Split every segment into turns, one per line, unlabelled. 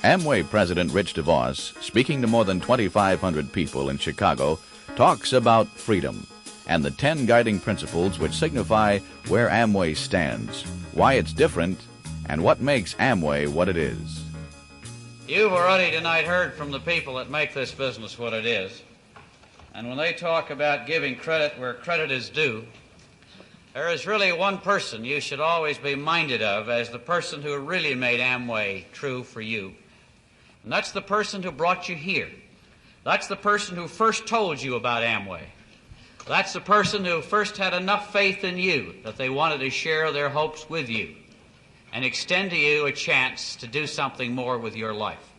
Amway President Rich DeVos, speaking to more than 2,500 people in Chicago, talks about freedom and the 10 guiding principles which signify where Amway stands, why it's different, and what makes Amway what it is.
You've already tonight heard from the people that make this business what it is. And when they talk about giving credit where credit is due, there is really one person you should always be minded of as the person who really made Amway true for you. And that's the person who brought you here. That's the person who first told you about Amway. That's the person who first had enough faith in you that they wanted to share their hopes with you and extend to you a chance to do something more with your life.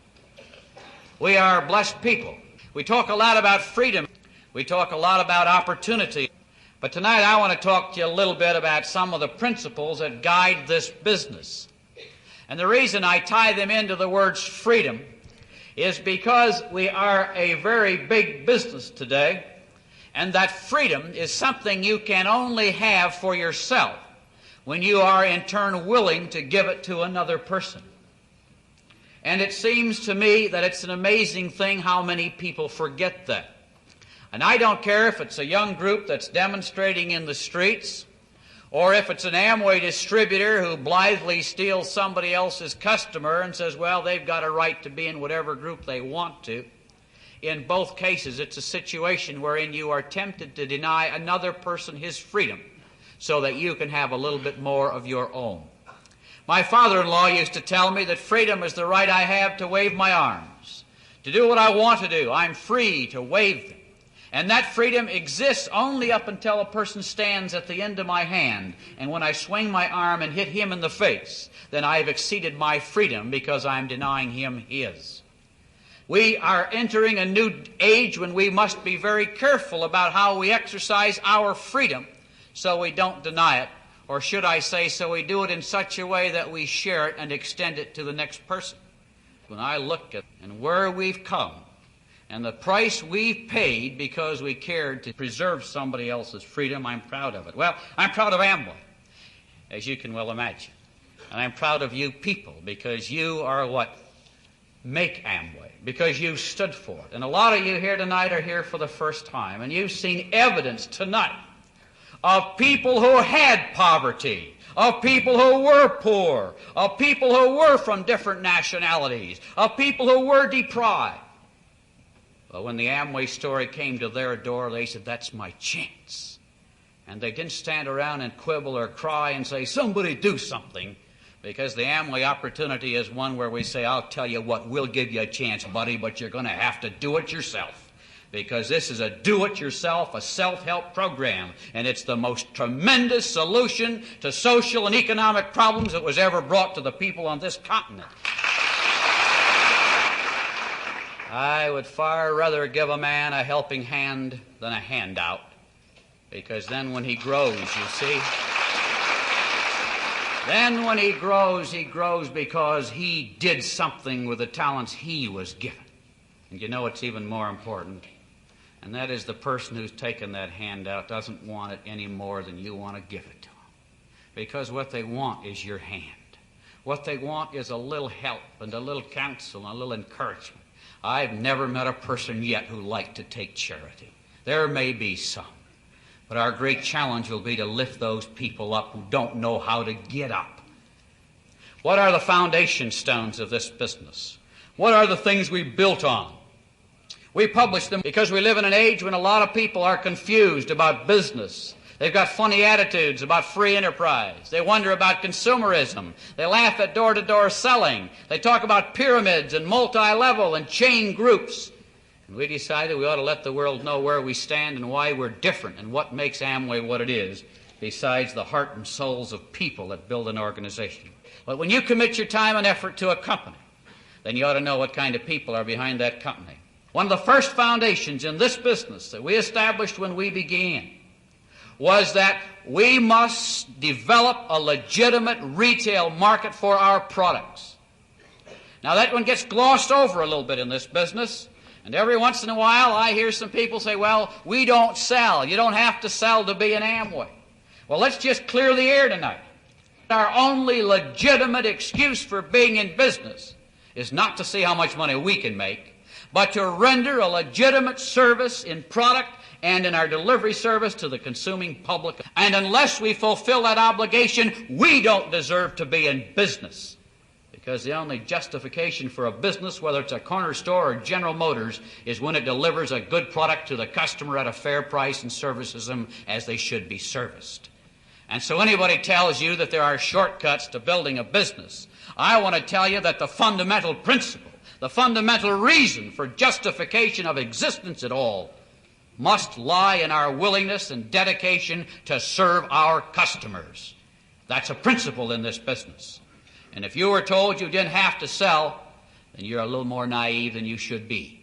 We are blessed people. We talk a lot about freedom. We talk a lot about opportunity. But tonight I want to talk to you a little bit about some of the principles that guide this business. And the reason I tie them into the words freedom is because we are a very big business today, and that freedom is something you can only have for yourself when you are in turn willing to give it to another person. And it seems to me that it's an amazing thing how many people forget that. And I don't care if it's a young group that's demonstrating in the streets, or if it's an Amway distributor who blithely steals somebody else's customer and says, well, they've got a right to be in whatever group they want to. In both cases, it's a situation wherein you are tempted to deny another person his freedom so that you can have a little bit more of your own. My father-in-law used to tell me that freedom is the right I have to wave my arms, to do what I want to do. I'm free to wave them. And that freedom exists only up until a person stands at the end of my hand. And when I swing my arm and hit him in the face, then I have exceeded my freedom because I'm denying him his. We are entering a new age when we must be very careful about how we exercise our freedom so we don't deny it, or should I say, so we do it in such a way that we share it and extend it to the next person. When I look at and where we've come, and the price we've paid because we cared to preserve somebody else's freedom, I'm proud of it. Well, I'm proud of Amway, as you can well imagine. And I'm proud of you people because you are what make Amway, because you stood for it. And a lot of you here tonight are here for the first time, and you've seen evidence tonight of people who had poverty, of people who were poor, of people who were from different nationalities, of people who were deprived. But when the Amway story came to their door, they said, that's my chance. And they didn't stand around and quibble or cry and say, somebody do something, because the Amway opportunity is one where we say, I'll tell you what, we'll give you a chance, buddy, but you're going to have to do it yourself. Because this is a do-it-yourself, a self-help program, and it's the most tremendous solution to social and economic problems that was ever brought to the people on this continent. I would far rather give a man a helping hand than a handout, because then when he grows, you see, then when he grows because he did something with the talents he was given. And you know it's even more important, and that is the person who's taken that handout doesn't want it any more than you want to give it to him, because what they want is your hand. What they want is a little help and a little counsel and a little encouragement. I've never met a person yet who liked to take charity. There may be some. But our great challenge will be to lift those people up who don't know how to get up. What are the foundation stones of this business? What are the things we built on? We publish them because we live in an age when a lot of people are confused about business. They've got funny attitudes about free enterprise. They wonder about consumerism. They laugh at door-to-door selling. They talk about pyramids and multi-level and chain groups. And we decided we ought to let the world know where we stand and why we're different and what makes Amway what it is, besides the heart and souls of people that build an organization. But when you commit your time and effort to a company, then you ought to know what kind of people are behind that company. One of the first foundations in this business that we established when we began was that we must develop a legitimate retail market for our products. Now that one gets glossed over a little bit in this business, and every once in a while I hear some people say, well, we don't sell. You don't have to sell to be an Amway. Well, let's just clear the air tonight. Our only legitimate excuse for being in business is not to see how much money we can make, but to render a legitimate service in product and in our delivery service to the consuming public. And unless we fulfill that obligation, we don't deserve to be in business. Because the only justification for a business, whether it's a corner store or General Motors, is when it delivers a good product to the customer at a fair price and services them as they should be serviced. And so anybody tells you that there are shortcuts to building a business, I want to tell you that the fundamental principle, the fundamental reason for justification of existence at all must lie in our willingness and dedication to serve our customers. That's a principle in this business. And if you were told you didn't have to sell, then you're a little more naive than you should be.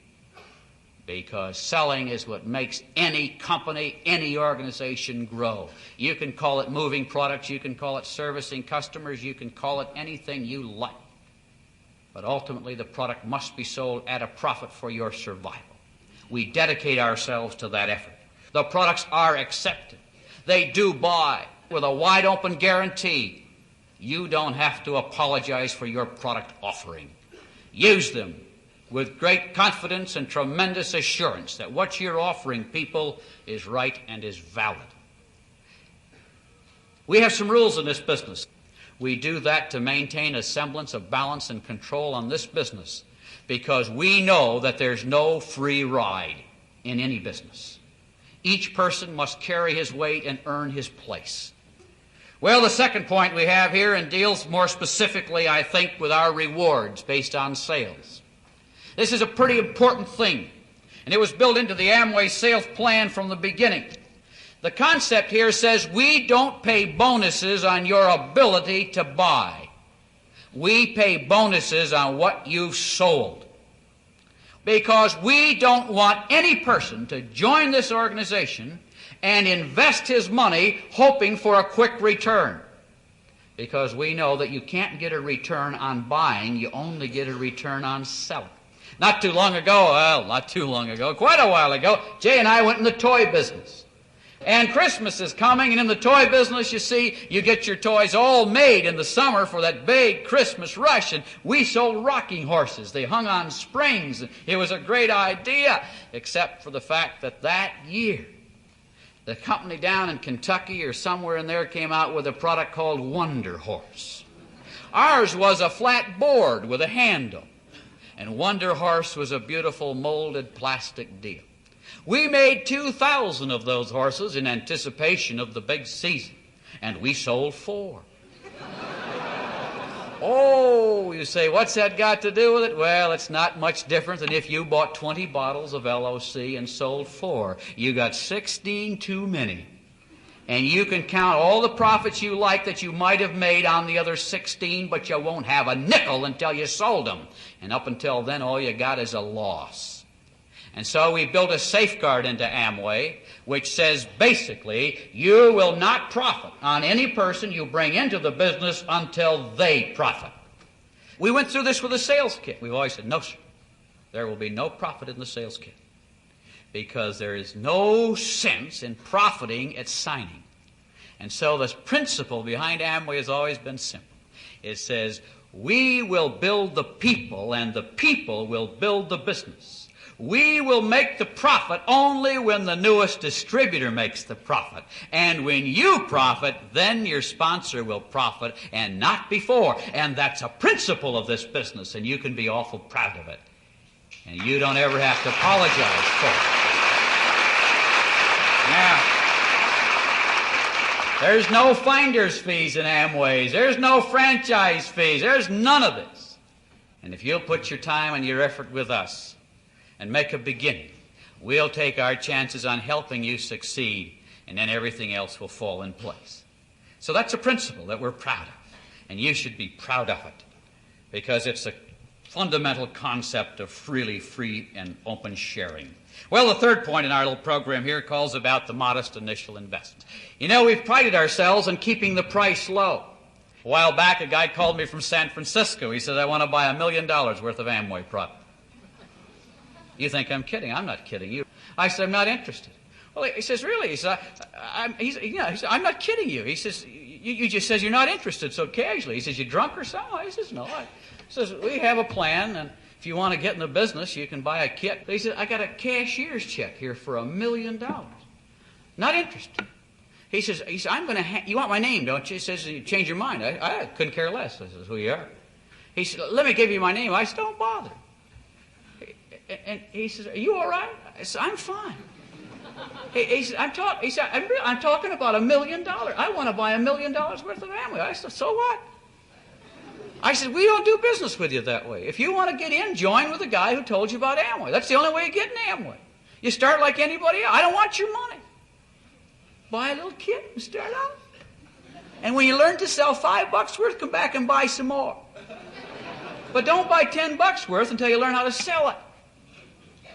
Because selling is what makes any company, any organization grow. You can call it moving products, you can call it servicing customers, you can call it anything you like. But ultimately the product must be sold at a profit for your survival. We dedicate ourselves to that effort. The products are accepted. They do buy with a wide open guarantee. You don't have to apologize for your product offering. Use them with great confidence and tremendous assurance that what you're offering people is right and is valid. We have some rules in this business. We do that to maintain a semblance of balance and control on this business because we know that there's no free ride in any business. Each person must carry his weight and earn his place. Well, the second point we have here and deals more specifically, I think, with our rewards based on sales. This is a pretty important thing, and it was built into the Amway sales plan from the beginning. The concept here says we don't pay bonuses on your ability to buy. We pay bonuses on what you've sold. Because we don't want any person to join this organization and invest his money hoping for a quick return. Because we know that you can't get a return on buying, you only get a return on selling. Not too long ago, quite a while ago, Jay and I went in the toy business. And Christmas is coming, and in the toy business, you see, you get your toys all made in the summer for that big Christmas rush, and we sold rocking horses. They hung on springs, and it was a great idea, except for the fact that that year, the company down in Kentucky or somewhere in there came out with a product called Wonder Horse. Ours was a flat board with a handle. And Wonder Horse was a beautiful molded plastic deal. We made 2,000 of those horses in anticipation of the big season, and we sold 4. Oh, you say, what's that got to do with it? Well, it's not much different than if you bought 20 bottles of LOC and sold 4. You got 16 too many. And you can count all the profits you like that you might have made on the other 16, but you won't have a nickel until you sold them. And up until then, all you got is a loss. And so we built a safeguard into Amway, which says basically, you will not profit on any person you bring into the business until they profit. We went through this with a sales kit. We've always said, no, sir, there will be no profit in the sales kit. Because there is no sense in profiting at signing. And so the principle behind Amway has always been simple. It says, we will build the people and the people will build the business. We will make the profit only when the newest distributor makes the profit. And when you profit, then your sponsor will profit and not before. And that's a principle of this business, and you can be awful proud of it. And you don't ever have to apologize for it. Now, there's no finder's fees in Amway's. There's no franchise fees. There's none of this. And if you'll put your time and your effort with us and make a beginning, we'll take our chances on helping you succeed, and then everything else will fall in place. So that's a principle that we're proud of, and you should be proud of it, because it's a fundamental concept of really free and open sharing. Well, the third point in our little program here calls about the modest initial investment. You know, we've prided ourselves on keeping the price low. A while back, a guy called me from San Francisco. He said, I want to buy $1 million worth of Amway product. You think I'm kidding? I'm not kidding you. I said, I'm not interested. Well, he says, really? He said, I'm not kidding you. He says, you just says you're not interested so casually. He says, you drunk or something? He says, no. Says, we have a plan, and if you want to get in the business, you can buy a kit. He said, I got a cashier's check here for $1 million. Not interested. He says, I'm going to, you want my name, don't you? He says, you change your mind. I couldn't care less. I says, who you are? He said, let me give you my name. I said, don't bother. And he says, are you all right? I said, I'm fine. He said, I'm talking about $1 million. I want to buy $1 million worth of Amway. I said, so what? I said, we don't do business with you that way. If you want to get in, join with the guy who told you about Amway. That's the only way you get in Amway. You start like anybody else. I don't want your money. Buy a little kit and start out. And when you learn to sell $5 worth, come back and buy some more. But don't buy $10 worth until you learn how to sell it.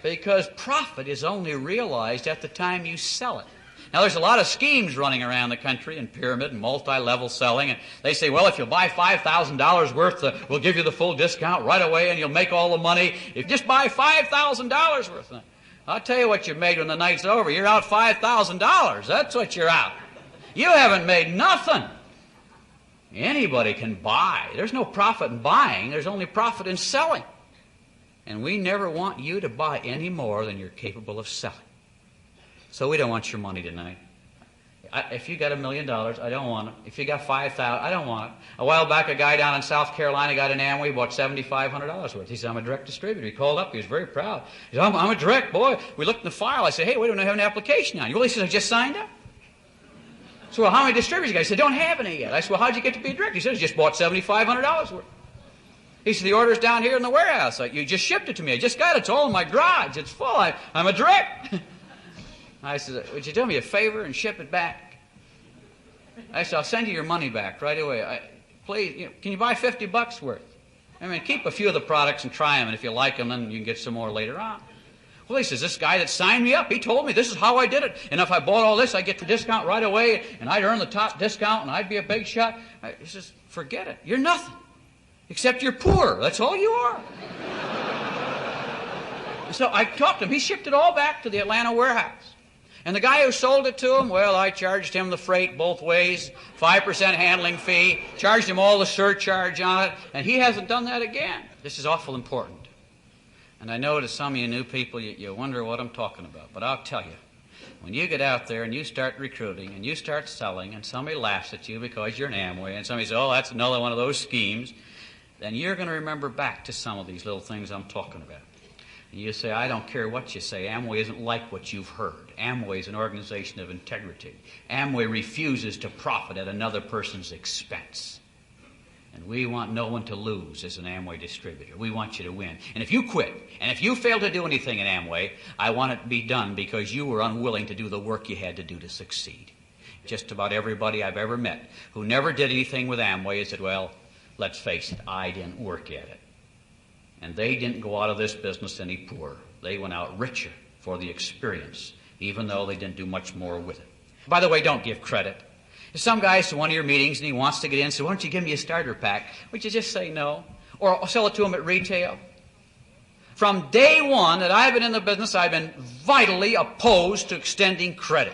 Because profit is only realized at the time you sell it. Now, there's a lot of schemes running around the country in pyramid and multi-level selling, and they say, well, if you'll buy $5,000 worth, we'll give you the full discount right away, and you'll make all the money. If you just buy $5,000 worth. I'll tell you what you made when the night's over. You're out $5,000. That's what you're out. You haven't made nothing. Anybody can buy. There's no profit in buying. There's only profit in selling. And we never want you to buy any more than you're capable of selling. So we don't want your money tonight. If you got $1 million, I don't want it. If you got $5,000, I don't want it. A while back, a guy down in South Carolina got an Amway, bought $7,500 worth. He said, I'm a direct distributor. He called up. He was very proud. He said, I'm a direct, boy. We looked in the file. I said, hey, we don't have an application on you. Well, he said, I just signed up. So, well, how many distributors you got? He said, don't have any yet. I said, well, how'd you get to be a direct? He said, I just bought $7,500 worth. He said, the order's down here in the warehouse. You just shipped it to me. I just got it. It's all in my garage. It's full. I'm a direct. I said, would you do me a favor and ship it back? I said, I'll send you your money back right away. Please, can you buy $50 worth? I mean, keep a few of the products and try them, and if you like them, then you can get some more later on. Well, he says, this guy that signed me up, he told me this is how I did it, and if I bought all this, I'd get the discount right away, and I'd earn the top discount, and I'd be a big shot. He says, forget it. You're nothing, except you're poor. That's all you are. So I talked to him. He shipped it all back to the Atlanta warehouse. And the guy who sold it to him, well, I charged him the freight both ways, 5% handling fee, charged him all the surcharge on it, and he hasn't done that again. This is awful important. And I know to some of you new people, you wonder what I'm talking about. But I'll tell you, when you get out there and you start recruiting and you start selling and somebody laughs at you because you're an Amway and somebody says, oh, that's another one of those schemes, then you're going to remember back to some of these little things I'm talking about. And you say, I don't care what you say. Amway isn't like what you've heard. Amway is an organization of integrity. Amway refuses to profit at another person's expense. And we want no one to lose as an Amway distributor. We want you to win. And if you quit, and if you fail to do anything in Amway, I want it to be done because you were unwilling to do the work you had to do to succeed. Just about everybody I've ever met who never did anything with Amway said, well, let's face it, I didn't work at it. And they didn't go out of this business any poorer. They went out richer for the experience, even though they didn't do much more with it. By the way, don't give credit. If some guy's to one of your meetings and he wants to get in, so why don't you give me a starter pack? Would you just say no? Or sell it to him at retail? From day one that I've been in the business, I've been vitally opposed to extending credit.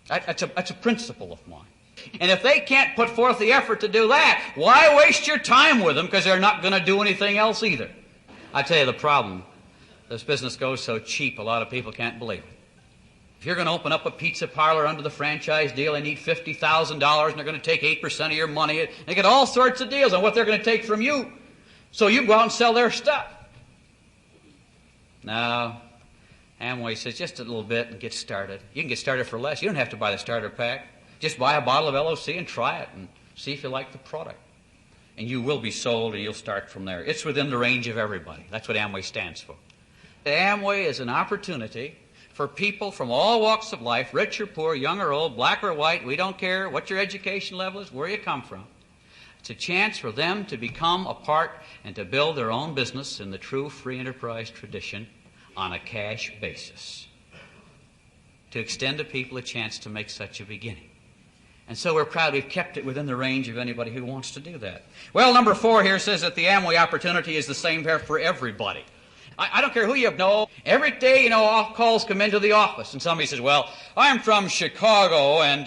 That's a principle of mine. And if they can't put forth the effort to do that, why waste your time with them? Because they're not going to do anything else either. I tell you the problem. This business goes so cheap, a lot of people can't believe it. If you're going to open up a pizza parlor under the franchise deal, they need $50,000, and they're going to take 8% of your money. They get all sorts of deals on what they're going to take from you. So you go out and sell their stuff. Now, Amway says just a little bit and get started. You can get started for less. You don't have to buy the starter pack. Just buy a bottle of LOC and try it and see if you like the product. And you will be sold and you'll start from there. It's within the range of everybody. That's what Amway stands for. Amway is an opportunity for people from all walks of life, rich or poor, young or old, black or white. We don't care what your education level is, where you come from. It's a chance for them to become a part and to build their own business in the true free enterprise tradition on a cash basis. To extend to people a chance to make such a beginning. And so we're proud we've kept it within the range of anybody who wants to do that. Well, number 4 here says that the Amway opportunity is the same there for everybody. I don't care who you know. Every day, calls come into the office, and somebody says, well, I'm from Chicago, and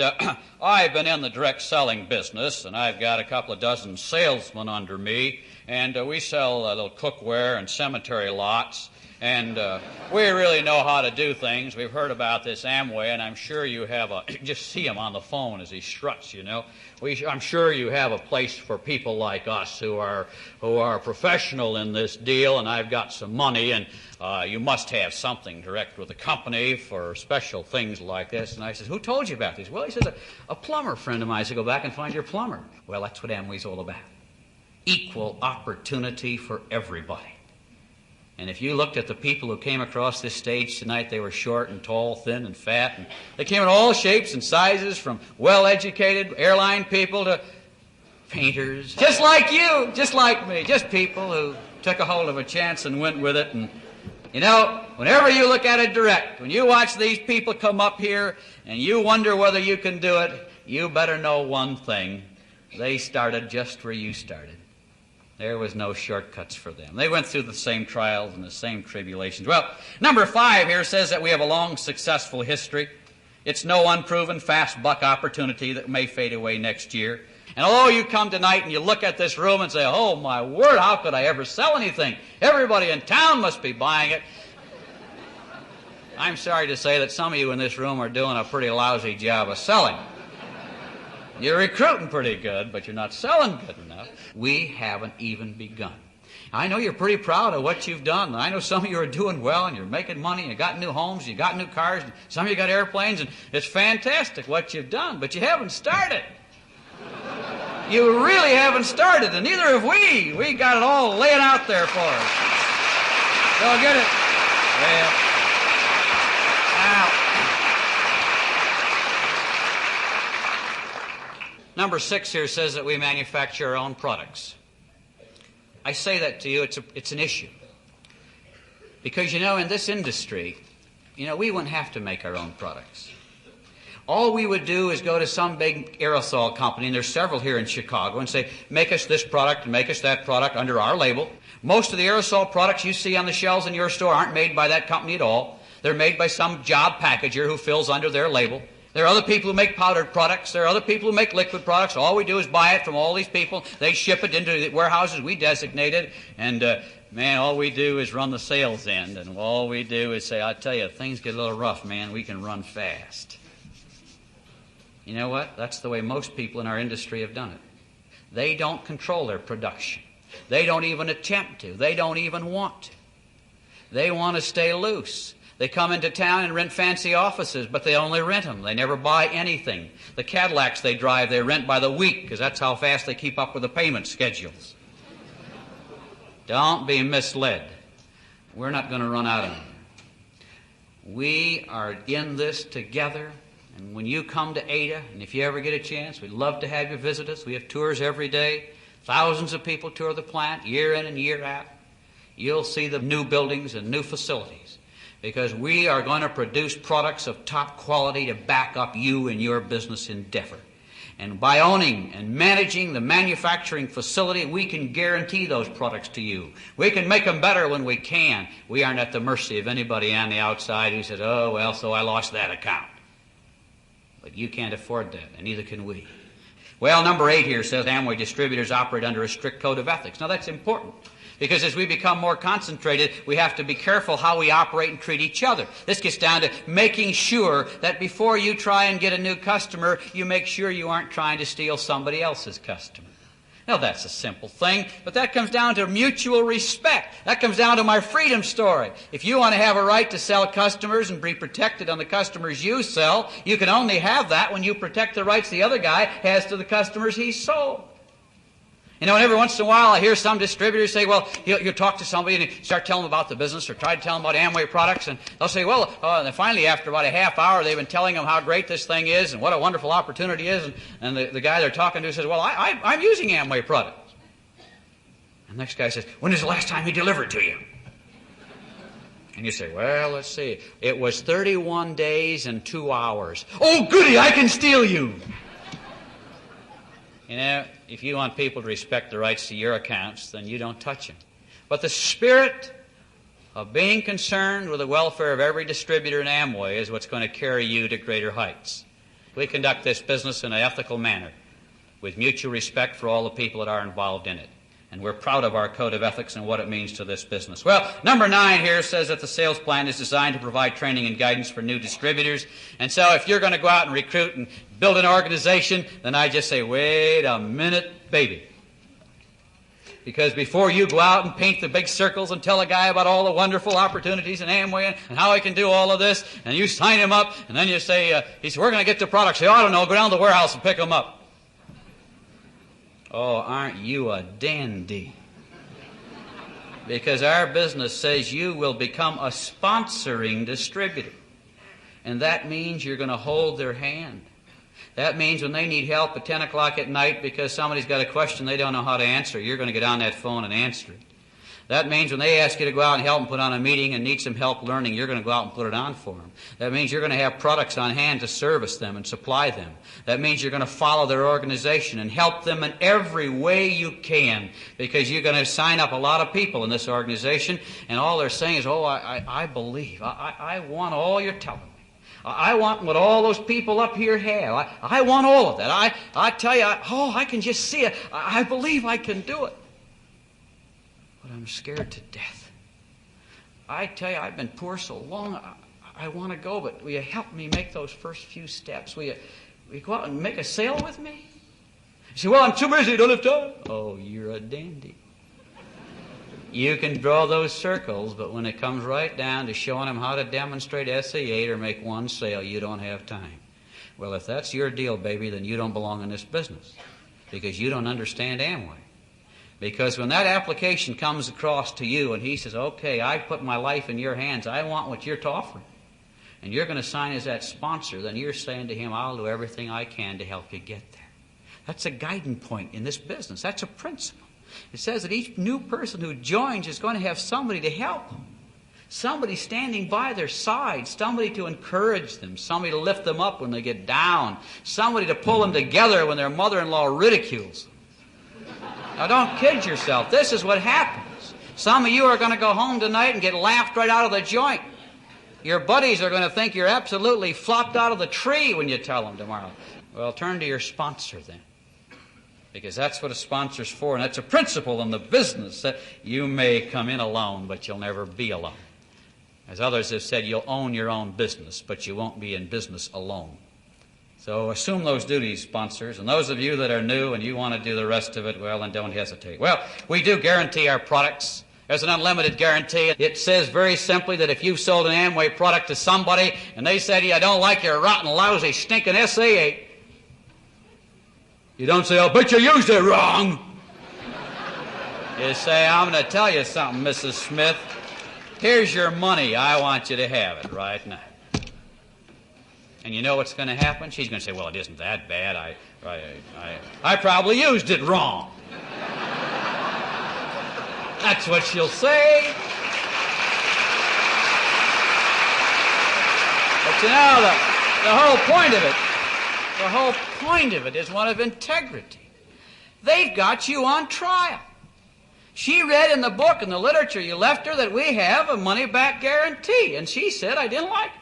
I've been in the direct selling business, and I've got a couple of dozen salesmen under me, and we sell little cookware and cemetery lots, and we really know how to do things. We've heard about this Amway, and I'm sure you have just see him on the phone as he struts, you know. I'm sure you have a place for people like us who are professional in this deal, and I've got some money, and you must have something direct with the company for special things like this. And I said, who told you about this? Well, he says, a plumber friend of mine. I said, go back and find your plumber. Well, that's what Amway's all about. Equal opportunity for everybody. And if you looked at the people who came across this stage tonight, they were short and tall, thin and fat. And they came in all shapes and sizes, from well-educated airline people to painters. Just like you, just like me, just people who took a hold of a chance and went with it. And, you know, whenever you look at it direct, when you watch these people come up here and you wonder whether you can do it, you better know one thing. They started just where you started. There was no shortcuts for them. They went through the same trials and the same tribulations. Well, number 5 here says that we have a long, successful history. It's no unproven, fast buck opportunity that may fade away next year. And although you come tonight and you look at this room and say, oh, my word, how could I ever sell anything? Everybody in town must be buying it. I'm sorry to say that some of you in this room are doing a pretty lousy job of selling. You're recruiting pretty good, but you're not selling good enough. We haven't even begun. I know you're pretty proud of what you've done. I know some of you are doing well, and you're making money, and you got new homes, you got new cars, and some of you got airplanes, and it's fantastic what you've done, but you haven't started. You really haven't started, and neither have we. We got it all laying out there for us. So get it. Well, now, number 6 here says that we manufacture our own products. I say that to you, it's an issue. Because, you know, in this industry, you know, we wouldn't have to make our own products. All we would do is go to some big aerosol company, and there's several here in Chicago, and say, make us this product and make us that product under our label. Most of the aerosol products you see on the shelves in your store aren't made by that company at all. They're made by some job packager who fills under their label. There are other people who make powdered products. There are other people who make liquid products. All we do is buy it from all these people. They ship it into the warehouses we designated. And, man, all we do is run the sales end. And all we do is say, I tell you, if things get a little rough, man, we can run fast. You know what? That's the way most people in our industry have done it. They don't control their production. They don't even attempt to. They don't even want to. They want to stay loose. They come into town and rent fancy offices, but they only rent them. They never buy anything. The Cadillacs they drive, they rent by the week, because that's how fast they keep up with the payment schedules. Don't be misled. We're not going to run out of them. We are in this together, and when you come to Ada, and if you ever get a chance, we'd love to have you visit us. We have tours every day. Thousands of people tour the plant year in and year out. You'll see the new buildings and new facilities, because we are going to produce products of top quality to back up you in your business endeavor. And by owning and managing the manufacturing facility, we can guarantee those products to you. We can make them better when we can. We aren't at the mercy of anybody on the outside who says, oh, well, so I lost that account. But you can't afford that, and neither can we. Well, number 8 here says Amway distributors operate under a strict code of ethics. Now, that's important, because as we become more concentrated, we have to be careful how we operate and treat each other. This gets down to making sure that before you try and get a new customer, you make sure you aren't trying to steal somebody else's customer. Now, that's a simple thing, but that comes down to mutual respect. That comes down to my freedom story. If you want to have a right to sell customers and be protected on the customers you sell, you can only have that when you protect the rights the other guy has to the customers he sold. You know, and every once in a while I hear some distributors say, well, you talk to somebody and you start telling them about the business or try to tell them about Amway products, and they'll say, well, and then finally after about a half hour they've been telling them how great this thing is and what a wonderful opportunity is, and the guy they're talking to says, well, I'm using Amway products. And the next guy says, when is the last time he delivered to you? And you say, well, let's see. It was 31 days and 2 hours. Oh, goody, I can steal you. You know, if you want people to respect the rights to your accounts, then you don't touch them. But the spirit of being concerned with the welfare of every distributor in Amway is what's going to carry you to greater heights. We conduct this business in an ethical manner with mutual respect for all the people that are involved in it. And we're proud of our code of ethics and what it means to this business. Well, number 9 here says that the sales plan is designed to provide training and guidance for new distributors. And so if you're going to go out and recruit and build an organization, then I just say, wait a minute, baby. Because before you go out and paint the big circles and tell a guy about all the wonderful opportunities in Amway and how he can do all of this, and you sign him up, and then you say, he said, we're going to get the products. Say, oh, I don't know, go down to the warehouse and pick them up. Oh, aren't you a dandy? Because our business says you will become a sponsoring distributor. And that means you're going to hold their hand. That means when they need help at 10 o'clock at night because somebody's got a question they don't know how to answer, you're going to get on that phone and answer it. That means when they ask you to go out and help them put on a meeting and need some help learning, you're going to go out and put it on for them. That means you're going to have products on hand to service them and supply them. That means you're going to follow their organization and help them in every way you can, because you're going to sign up a lot of people in this organization, and all they're saying is, oh, I believe. I want all you're telling me. I want what all those people up here have. I want all of that. I tell you, I can just see it. I believe I can do it. But I'm scared to death. I tell you, I've been poor so long, I want to go, but will you help me make those first few steps? Will you go out and make a sale with me? You say, well, I'm too busy, don't have time. Oh, you're a dandy. You can draw those circles, but when it comes right down to showing them how to demonstrate SA8 or make one sale, you don't have time. Well, if that's your deal, baby, then you don't belong in this business, because you don't understand Amway. Because when that application comes across to you and he says, okay, I put my life in your hands, I want what you're offering, and you're going to sign as that sponsor, then you're saying to him, I'll do everything I can to help you get there. That's a guiding point in this business. That's a principle. It says that each new person who joins is going to have somebody to help them, somebody standing by their side, somebody to encourage them, somebody to lift them up when they get down, somebody to pull them together when their mother-in-law ridicules them. Now, don't kid yourself. This is what happens. Some of you are going to go home tonight and get laughed right out of the joint. Your buddies are going to think you're absolutely flopped out of the tree when you tell them tomorrow. Well, turn to your sponsor then, because that's what a sponsor's for, and that's a principle in the business, that you may come in alone, but you'll never be alone. As others have said, you'll own your own business, but you won't be in business alone. So assume those duties, sponsors, and those of you that are new and you want to do the rest of it, well, then don't hesitate. Well, we do guarantee our products. There's an unlimited guarantee. It says very simply that if you've sold an Amway product to somebody and they say to you, I don't like your rotten, lousy, stinking SA8, you don't say, I'll bet you used it wrong. You say, I'm going to tell you something, Mrs. Smith. Here's your money. I want you to have it right now. And you know what's going to happen? She's going to say, well, it isn't that bad. I probably used it wrong. That's what she'll say. But you know, the whole point of it is one of integrity. They've got you on trial. She read in the book, in the literature you left her, that we have a money-back guarantee. And she said, I didn't like it.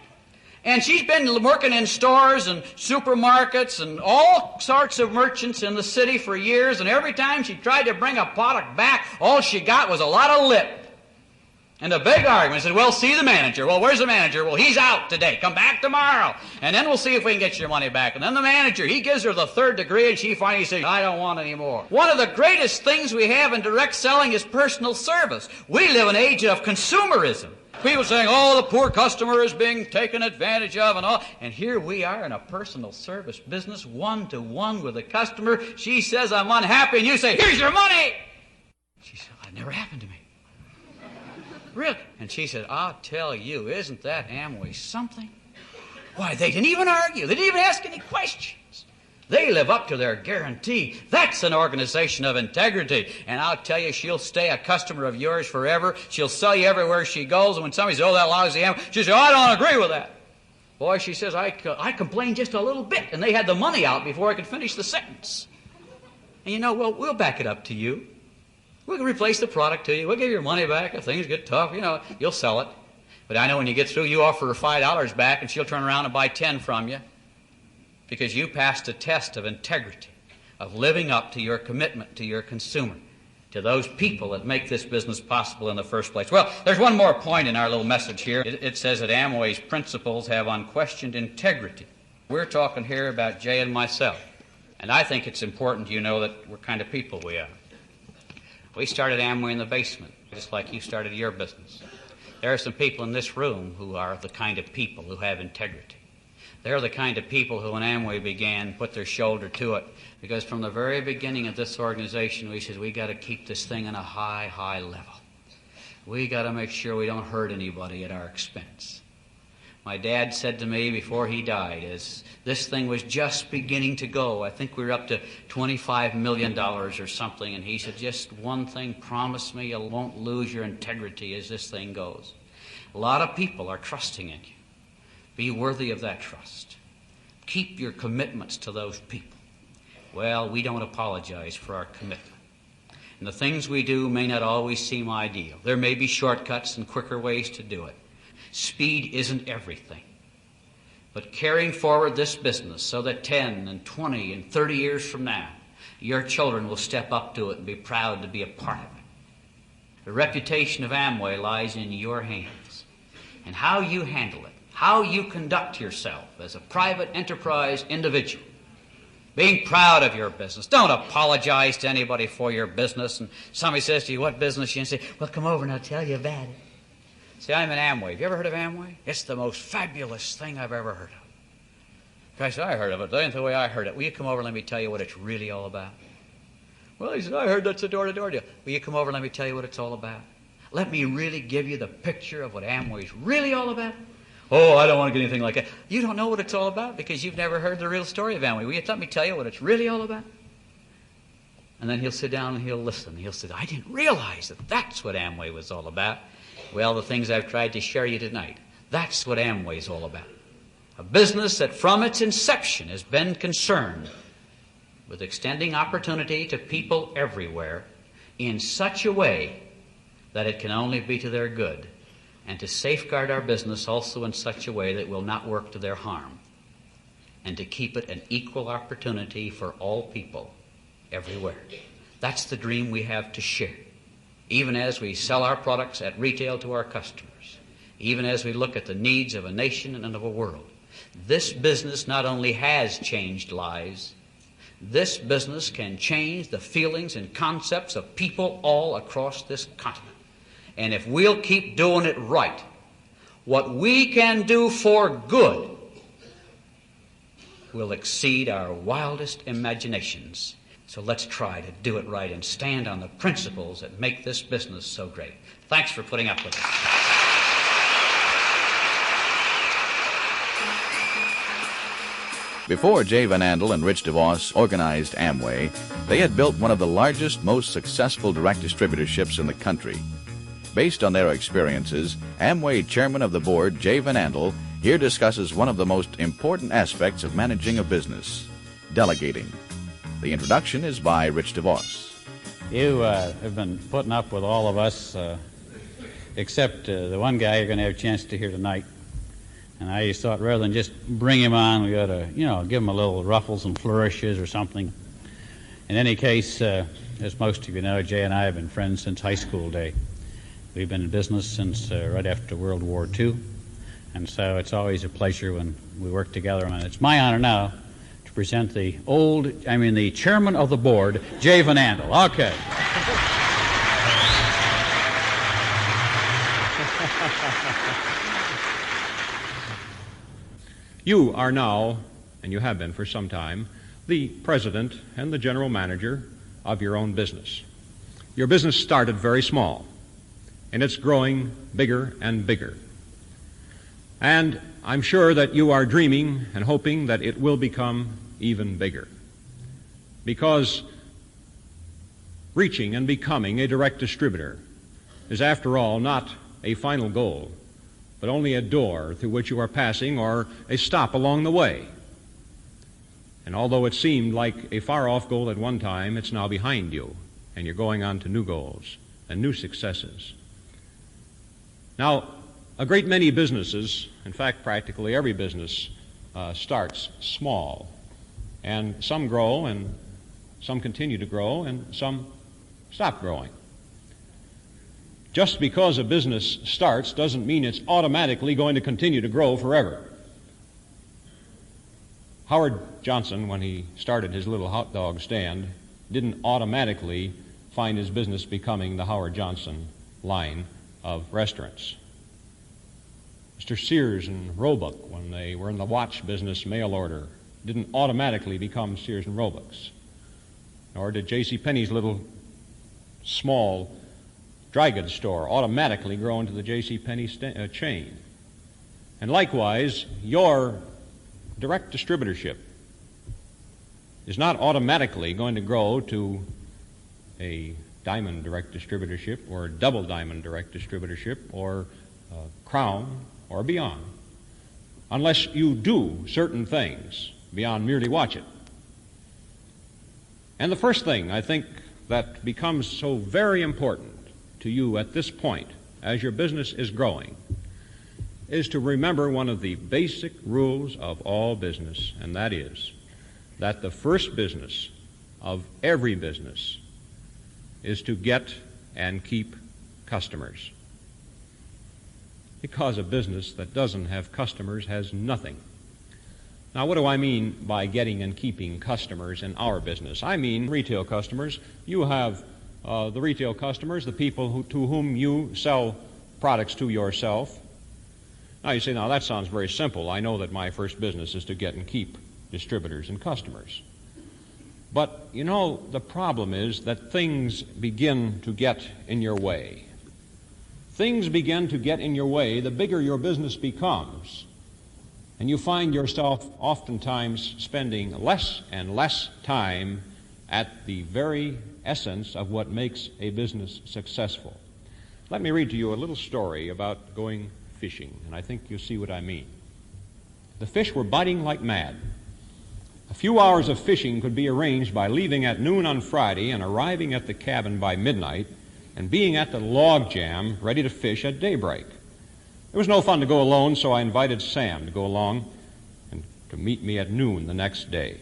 And she's been working in stores and supermarkets and all sorts of merchants in the city for years, and every time she tried to bring a product back, all she got was a lot of lip. And a big argument. Said, well, see the manager. Well, where's the manager? Well, he's out today. Come back tomorrow. And then we'll see if we can get your money back. And then the manager, he gives her the third degree, and she finally says, I don't want any more. One of the greatest things we have in direct selling is personal service. We live in an age of consumerism. People saying, oh, the poor customer is being taken advantage of and all. And here we are in a personal service business, one-to-one with the customer. She says, I'm unhappy, and you say, here's your money. She said, that never happened to me. Really? And she said, I'll tell you, isn't that Amway something? Why, they didn't even argue. They didn't even ask any questions. They live up to their guarantee. That's an organization of integrity. And I'll tell you, she'll stay a customer of yours forever. She'll sell you everywhere she goes. And when somebody says, oh, that lousy Amway, she says, oh, I don't agree with that. Boy, she says, I complained just a little bit. And they had the money out before I could finish the sentence. And you know, we'll back it up to you. We can replace the product to you. We'll give you your money back. If things get tough, you know, you'll sell it. But I know when you get through, you offer her $5 back, and she'll turn around and buy 10 from you. because you passed a test of integrity, of living up to your commitment to your consumer, to those people that make this business possible in the first place. Well, there's one more point in our little message here. It says that Amway's principles have unquestioned integrity. We're talking here about Jay and myself, and I think it's important you know that what kind of people we are. We started Amway in the basement, just like you started your business. There are some people in this room who are the kind of people who have integrity. They're the kind of people who, when Amway began, put their shoulder to it, because from the very beginning of this organization, we said, we got to keep this thing on a high, high level. We got to make sure we don't hurt anybody at our expense. My dad said to me before he died, as this thing was just beginning to go, I think we were up to $25 million or something, and he said, just one thing, promise me you won't lose your integrity as this thing goes. A lot of people are trusting in you. Be worthy of that trust. Keep your commitments to those people. Well, we don't apologize for our commitment. And the things we do may not always seem ideal. There may be shortcuts and quicker ways to do it. Speed isn't everything. But carrying forward this business so that 10 and 20 and 30 years from now, your children will step up to it and be proud to be a part of it. The reputation of Amway lies in your hands. And how you handle it, how you conduct yourself as a private enterprise individual, being proud of your business. Don't apologize to anybody for your business. And somebody says to you, what business? You say, well, come over and I'll tell you about it. See, I'm in Amway. Have you ever heard of Amway? It's the most fabulous thing I've ever heard of. I said, I heard of it. That ain't the way I heard it. Will you come over and let me tell you what it's really all about? Well, he said, I heard that's a door-to-door deal. Will you come over and let me tell you what it's all about? Let me really give you the picture of what Amway's really all about. Oh, I don't want to get anything like that. You don't know what it's all about because you've never heard the real story of Amway. Will you let me tell you what it's really all about? And then he'll sit down and he'll listen. He'll say, I didn't realize that that's what Amway was all about. Well, the things I've tried to share you tonight, that's what Amway's all about. A business that from its inception has been concerned with extending opportunity to people everywhere in such a way that it can only be to their good, and to safeguard our business also in such a way that it will not work to their harm, and to keep it an equal opportunity for all people everywhere. That's the dream we have to share, even as we sell our products at retail to our customers, even as we look at the needs of a nation and of a world. This business not only has changed lives, this business can change the feelings and concepts of people all across this continent. And if we'll keep doing it right, what we can do for good will exceed our wildest imaginations. So let's try to do it right and stand on the principles that make this business so great. Thanks for putting up with us.
Before Jay Van Andel and Rich DeVos organized Amway, they had built one of the largest, most successful direct distributorships in the country. Based on their experiences, Amway Chairman of the Board, Jay Van Andel, here discusses one of the most important aspects of managing a business, delegating. The introduction is by Rich DeVos.
You have been putting up with all of us, except the one guy you're going to have a chance to hear tonight. And I just thought rather than just bring him on, we ought to, give him a little ruffles and flourishes or something. In any case, as most of you know, Jay and I have been friends since high school day. We've been in business since right after World War II, and so it's always a pleasure when we work together. And it's my honor now to present the chairman of the board, Jay Van Andel. Okay.
You are now, and you have been for some time, the president and the general manager of your own business. Your business started very small, and it's growing bigger and bigger. And I'm sure that you are dreaming and hoping that it will become even bigger. Because reaching and becoming a direct distributor is, after all, not a final goal, but only a door through which you are passing or a stop along the way. And although it seemed like a far-off goal at one time, it's now behind you, and you're going on to new goals and new successes. Now, a great many businesses, in fact, practically every business, starts small. And some grow, and some continue to grow, and some stop growing. Just because a business starts doesn't mean it's automatically going to continue to grow forever. Howard Johnson, when he started his little hot dog stand, didn't automatically find his business becoming the Howard Johnson line of restaurants. Mr. Sears and Roebuck, when they were in the watch business mail order, didn't automatically become Sears and Roebuck's. Nor did J.C. Penney's little small dry goods store automatically grow into the J.C. Penney chain. And likewise, your direct distributorship is not automatically going to grow to a diamond direct distributorship or double diamond direct distributorship or crown or beyond, unless you do certain things beyond merely watch it. And the first thing I think that becomes so very important to you at this point as your business is growing is to remember one of the basic rules of all business, and that is that the first business of every business is to get and keep customers. Because a business that doesn't have customers has nothing. Now, what do I mean by getting and keeping customers in our business? I mean retail customers. You have the retail customers, the people to whom you sell products to yourself. Now, you say, now that sounds very simple. I know that my first business is to get and keep distributors and customers. But, you know, the problem is that things begin to get in your way. Things begin to get in your way the bigger your business becomes. And you find yourself oftentimes spending less and less time at the very essence of what makes a business successful. Let me read to you a little story about going fishing, and I think you'll see what I mean. The fish were biting like mad. A few hours of fishing could be arranged by leaving at noon on Friday and arriving at the cabin by midnight and being at the log jam ready to fish at daybreak. It was no fun to go alone, so I invited Sam to go along and to meet me at noon the next day.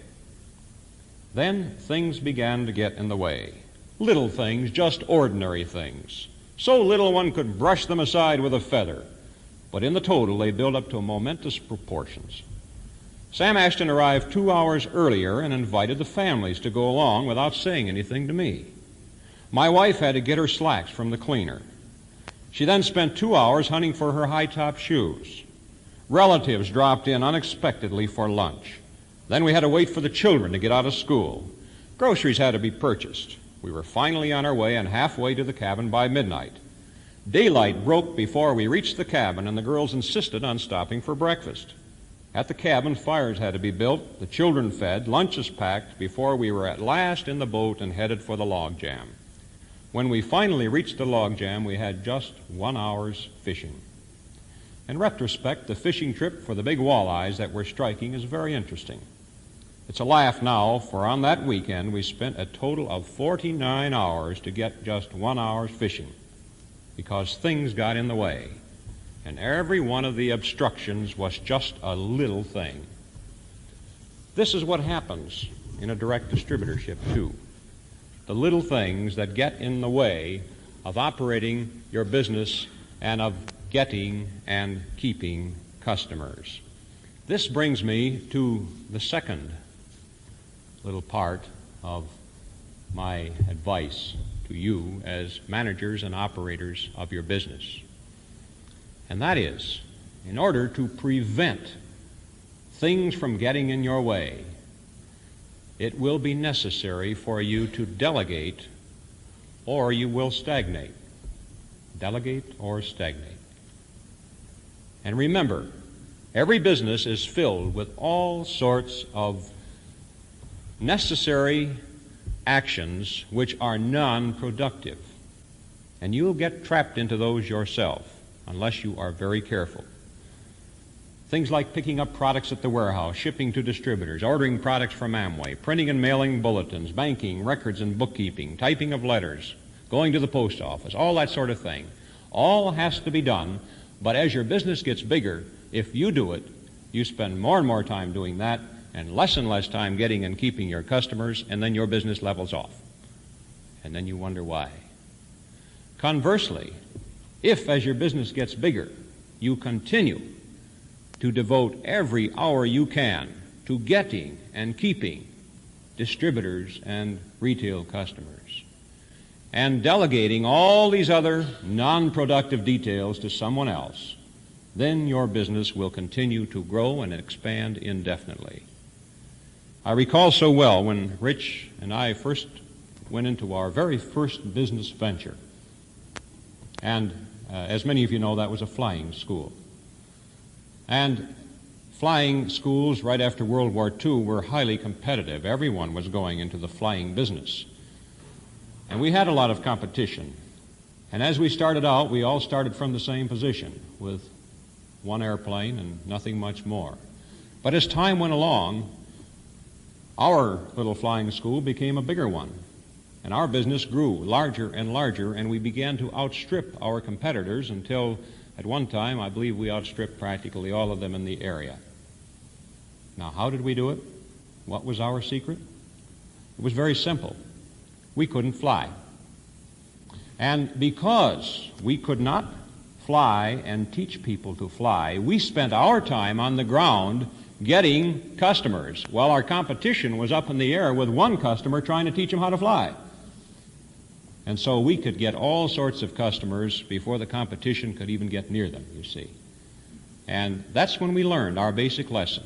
Then things began to get in the way. Little things, just ordinary things. So little one could brush them aside with a feather. But in the total, they built up to momentous proportions. Sam Ashton arrived 2 hours earlier and invited the families to go along without saying anything to me. My wife had to get her slacks from the cleaner. She then spent 2 hours hunting for her high-top shoes. Relatives dropped in unexpectedly for lunch. Then we had to wait for the children to get out of school. Groceries had to be purchased. We were finally on our way and halfway to the cabin by midnight. Daylight broke before we reached the cabin, and the girls insisted on stopping for breakfast. At the cabin, fires had to be built, the children fed, lunches packed, before we were at last in the boat and headed for the log jam. When we finally reached the log jam, we had just 1 hour's fishing. In retrospect, the fishing trip for the big walleyes that were striking is very interesting. It's a laugh now, for on that weekend we spent a total of 49 hours to get just 1 hour's fishing, because things got in the way, and every one of the obstructions was just a little thing. This is what happens in a direct distributorship, too. The little things that get in the way of operating your business and of getting and keeping customers. This brings me to the second little part of my advice to you as managers and operators of your business. And that is, in order to prevent things from getting in your way, it will be necessary for you to delegate or you will stagnate. Delegate or stagnate. And remember, every business is filled with all sorts of necessary actions which are non-productive. And you'll get trapped into those yourself unless you are very careful. Things like picking up products at the warehouse, shipping to distributors, ordering products from Amway, printing and mailing bulletins, banking, records and bookkeeping, typing of letters, going to the post office, all that sort of thing. All has to be done, but as your business gets bigger, if you do it, you spend more and more time doing that, and less time getting and keeping your customers, and then your business levels off. And then you wonder why. Conversely, if as your business gets bigger, you continue to devote every hour you can to getting and keeping distributors and retail customers, and delegating all these other non-productive details to someone else, then your business will continue to grow and expand indefinitely. I recall so well when Rich and I first went into our very first business venture. And as many of you know, that was a flying school. And flying schools right after World War II were highly competitive. Everyone was going into the flying business. And we had a lot of competition. And as we started out, we all started from the same position with one airplane and nothing much more. But as time went along, our little flying school became a bigger one. And our business grew larger and larger, and we began to outstrip our competitors until at one time I believe we outstripped practically all of them in the area. Now, how did we do it? What was our secret? It was very simple. We couldn't fly. And because we could not fly and teach people to fly, we spent our time on the ground getting customers while our competition was up in the air with one customer trying to teach them how to fly. And so we could get all sorts of customers before the competition could even get near them, you see. And that's when we learned our basic lesson,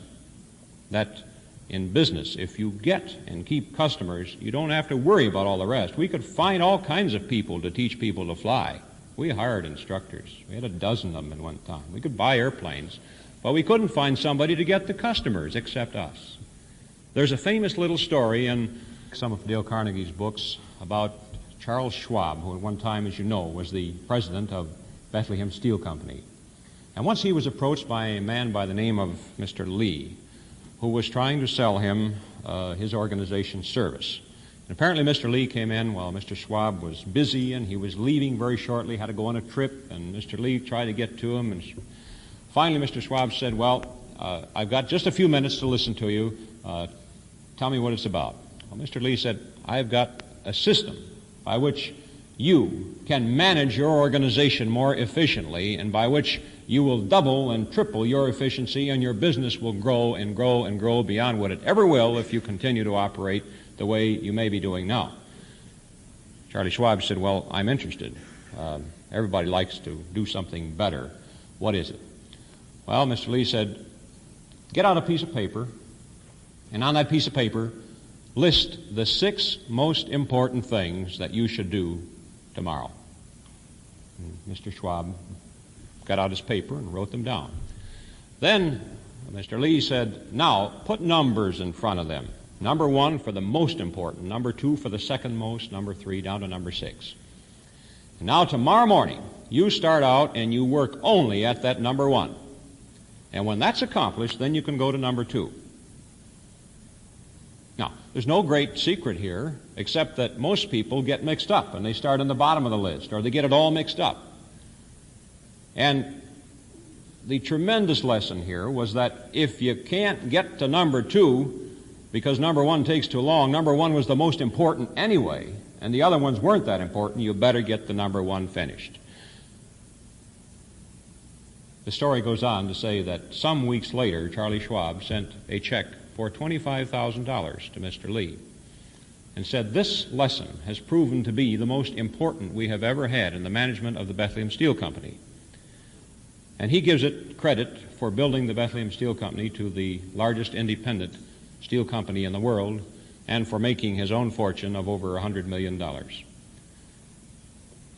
that in business, if you get and keep customers, you don't have to worry about all the rest. We could find all kinds of people to teach people to fly. We hired instructors. We had a dozen of them at one time. We could buy airplanes, but we couldn't find somebody to get the customers except us. There's a famous little story in some of Dale Carnegie's books about Charles Schwab, who at one time, as you know, was the president of Bethlehem Steel Company. And once he was approached by a man by the name of Mr. Lee, who was trying to sell him his organization's service. And apparently Mr. Lee came in while Mr. Schwab was busy, and he was leaving very shortly, had to go on a trip, and Mr. Lee tried to get to him. And finally Mr. Schwab said, well, I've got just a few minutes to listen to you. Tell me what it's about. Well, Mr. Lee said, I've got a system by which you can manage your organization more efficiently, and by which you will double and triple your efficiency, and your business will grow and grow and grow beyond what it ever will if you continue to operate the way you may be doing now. Charlie Schwab said, well, I'm interested. Everybody likes to do something better. What is it? Well, Mr. Lee said, get out a piece of paper, and on that piece of paper, list the 6 most important things that you should do tomorrow. And Mr. Schwab got out his paper and wrote them down. Then Mr. Lee said, now put numbers in front of them. Number 1 for the most important, number 2 for the second most, number 3 down to number 6. And now tomorrow morning, you start out and you work only at that number 1. And when that's accomplished, then you can go to number 2. Now, there's no great secret here, except that most people get mixed up, and they start on the bottom of the list, or they get it all mixed up. And the tremendous lesson here was that if you can't get to number 2, because number 1 takes too long, number 1 was the most important anyway, and the other ones weren't that important, you better get the number 1 finished. The story goes on to say that some weeks later, Charlie Schwab sent a check for $25,000 to Mr. Lee and said, this lesson has proven to be the most important we have ever had in the management of the Bethlehem Steel Company. And he gives it credit for building the Bethlehem Steel Company to the largest independent steel company in the world, and for making his own fortune of over $100 million.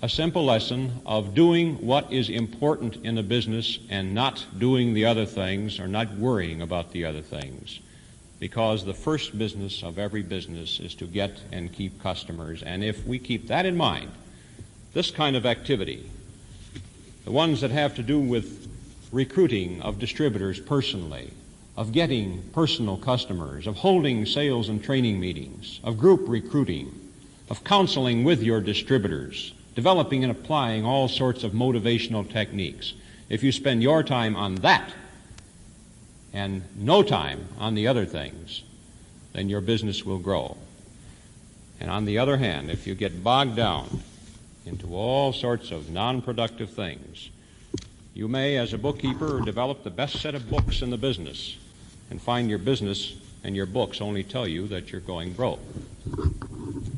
A simple lesson of doing what is important in a business and not doing the other things, or not worrying about the other things. Because the first business of every business is to get and keep customers. And if we keep that in mind, this kind of activity, the ones that have to do with recruiting of distributors personally, of getting personal customers, of holding sales and training meetings, of group recruiting, of counseling with your distributors, developing and applying all sorts of motivational techniques. If you spend your time on that, and no time on the other things, then your business will grow. And on the other hand, if you get bogged down into all sorts of non-productive things, you may, as a bookkeeper, develop the best set of books in the business and find your business and your books only tell you that you're going broke.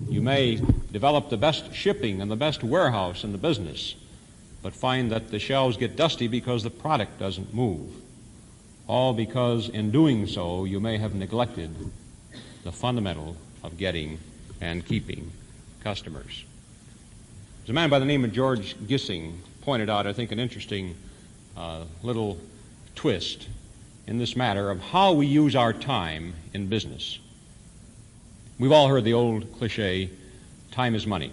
You may develop the best shipping and the best warehouse in the business, but find that the shelves get dusty because the product doesn't move. All because in doing so, you may have neglected the fundamental of getting and keeping customers. There's a man by the name of George Gissing pointed out, I think, an interesting little twist in this matter of how we use our time in business. We've all heard the old cliche, time is money.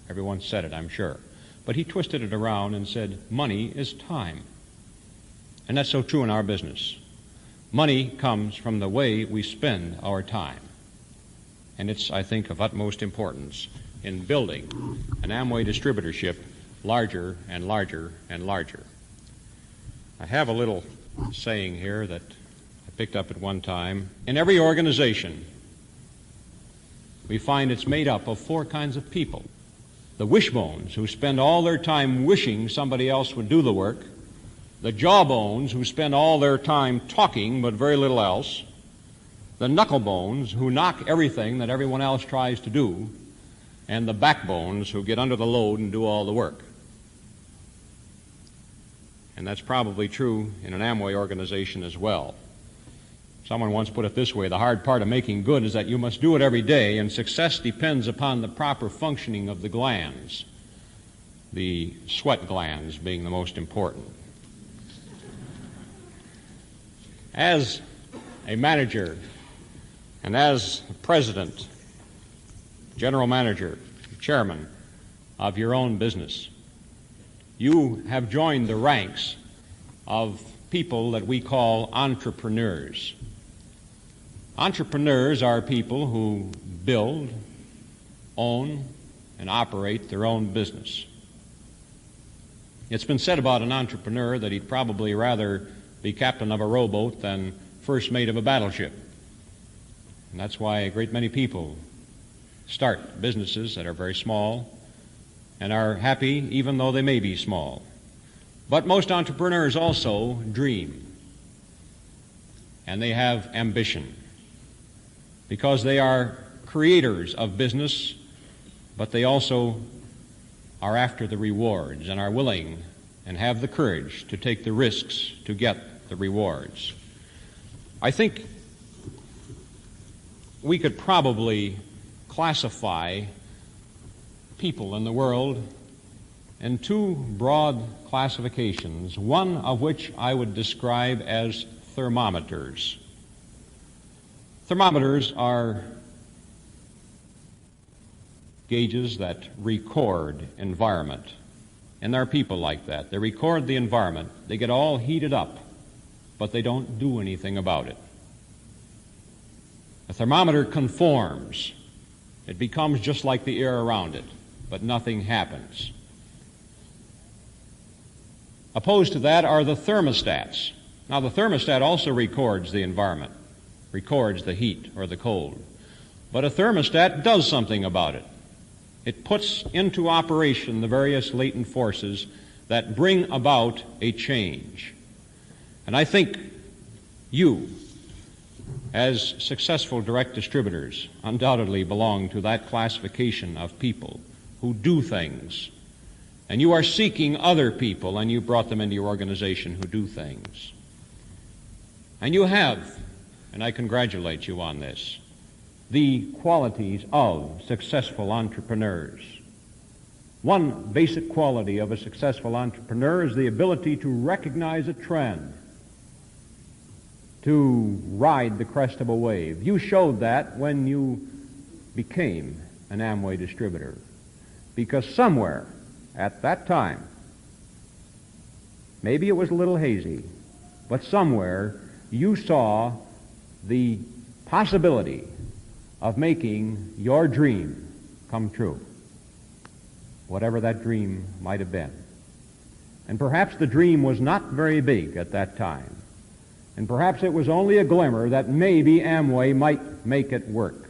Everyone said it, I'm sure. But he twisted it around and said, money is time. And that's so true in our business. Money comes from the way we spend our time. And it's, I think, of utmost importance in building an Amway distributorship larger and larger and larger. I have a little saying here that I picked up at one time. In every organization, we find it's made up of four kinds of people. The wishbones, who spend all their time wishing somebody else would do the work. The jawbones, who spend all their time talking but very little else. The knucklebones, who knock everything that everyone else tries to do. And the backbones, who get under the load and do all the work. And that's probably true in an Amway organization as well. Someone once put it this way, the hard part of making good is that you must do it every day, and success depends upon the proper functioning of the glands, the sweat glands being the most important. As a manager and as president, general manager, chairman of your own business, you have joined the ranks of people that we call entrepreneurs. Entrepreneurs are people who build, own, and operate their own business. It's been said about an entrepreneur that he'd probably rather be captain of a rowboat than first mate of a battleship. And that's why a great many people start businesses that are very small and are happy even though they may be small. But most entrepreneurs also dream, and they have ambition, because they are creators of business, but they also are after the rewards and are willing and have the courage to take the risks to get the rewards. I think we could probably classify people in the world in two broad classifications, one of which I would describe as thermometers. Thermometers are gauges that record environment, and there are people like that. They record the environment, they get all heated up, but they don't do anything about it. A thermometer conforms. It becomes just like the air around it, but nothing happens. Opposed to that are the thermostats. Now, the thermostat also records the environment, records the heat or the cold. But a thermostat does something about it. It puts into operation the various latent forces that bring about a change. And I think you, as successful direct distributors, undoubtedly belong to that classification of people who do things. And you are seeking other people, and you brought them into your organization who do things. And you have, and I congratulate you on this, the qualities of successful entrepreneurs. One basic quality of a successful entrepreneur is the ability to recognize a trend, to ride the crest of a wave. You showed that when you became an Amway distributor, because somewhere at that time, maybe it was a little hazy, but somewhere you saw the possibility of making your dream come true, whatever that dream might have been. And perhaps the dream was not very big at that time. And perhaps it was only a glimmer that maybe Amway might make it work.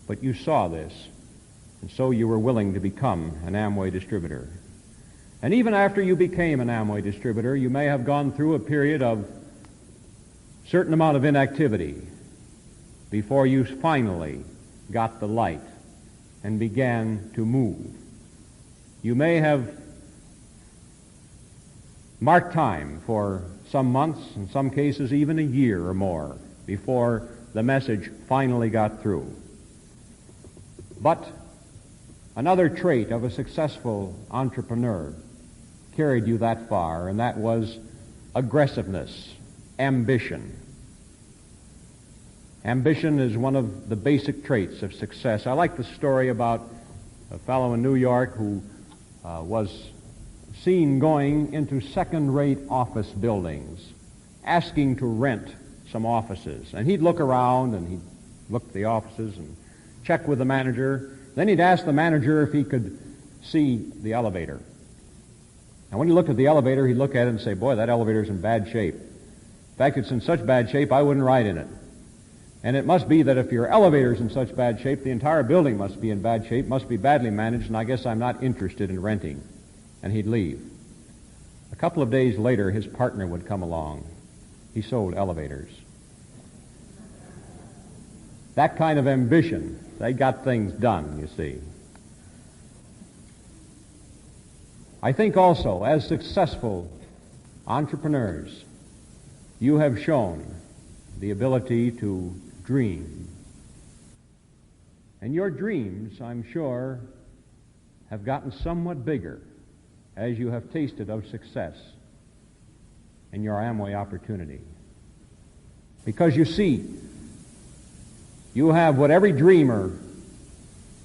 But you saw this, and so you were willing to become an Amway distributor. And even after you became an Amway distributor, you may have gone through a period of certain amount of inactivity before you finally got the light and began to move. You may have marked time for some months, in some cases even a year or more, before the message finally got through. But another trait of a successful entrepreneur carried you that far, and that was aggressiveness, ambition. Ambition is one of the basic traits of success. I like the story about a fellow in New York who was seen going into second-rate office buildings, asking to rent some offices. And he'd look around and he'd look at the offices and check with the manager. Then he'd ask the manager if he could see the elevator. And when he looked at the elevator, he'd look at it and say, boy, that elevator's in bad shape. In fact, it's in such bad shape, I wouldn't ride in it. And it must be that if your elevator's in such bad shape, the entire building must be in bad shape, must be badly managed, and I guess I'm not interested in renting. And he'd leave. A couple of days later, his partner would come along. He sold elevators. That kind of ambition, they got things done, you see. I think also, as successful entrepreneurs, you have shown the ability to dream. And your dreams, I'm sure, have gotten somewhat bigger as you have tasted of success in your Amway opportunity. Because you see, you have what every dreamer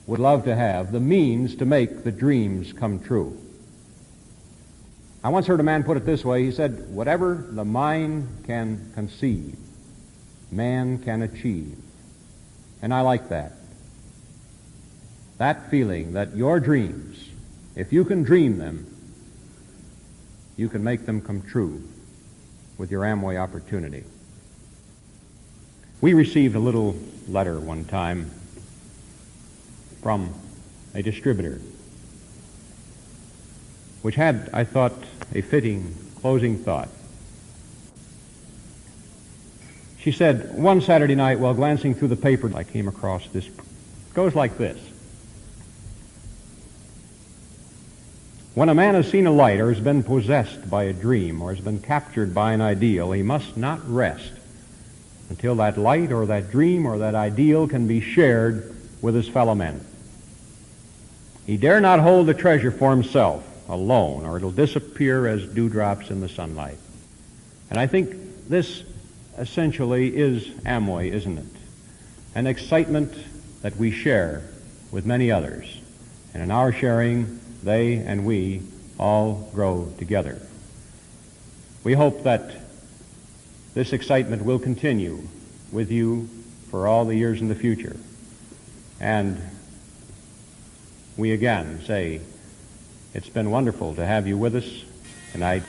would love to have, the means to make the dreams come true. I once heard a man put it this way. He said, whatever the mind can conceive, man can achieve. And I like that. That feeling that your dreams, if you can dream them, you can make them come true with your Amway opportunity. We received a little letter one time from a distributor, which had, I thought, a fitting closing thought. She said, one Saturday night while glancing through the paper, I came across this. It goes like this. When a man has seen a light or has been possessed by a dream or has been captured by an ideal, he must not rest until that light or that dream or that ideal can be shared with his fellow men. He dare not hold the treasure for himself alone, or it'll disappear as dewdrops in the sunlight. And I think this essentially is Amway, isn't it? An excitement that we share with many others. And in our sharing, they and we all grow together. We hope that this excitement will continue with you for all the years in the future. And we again say, it's been wonderful to have you with us tonight.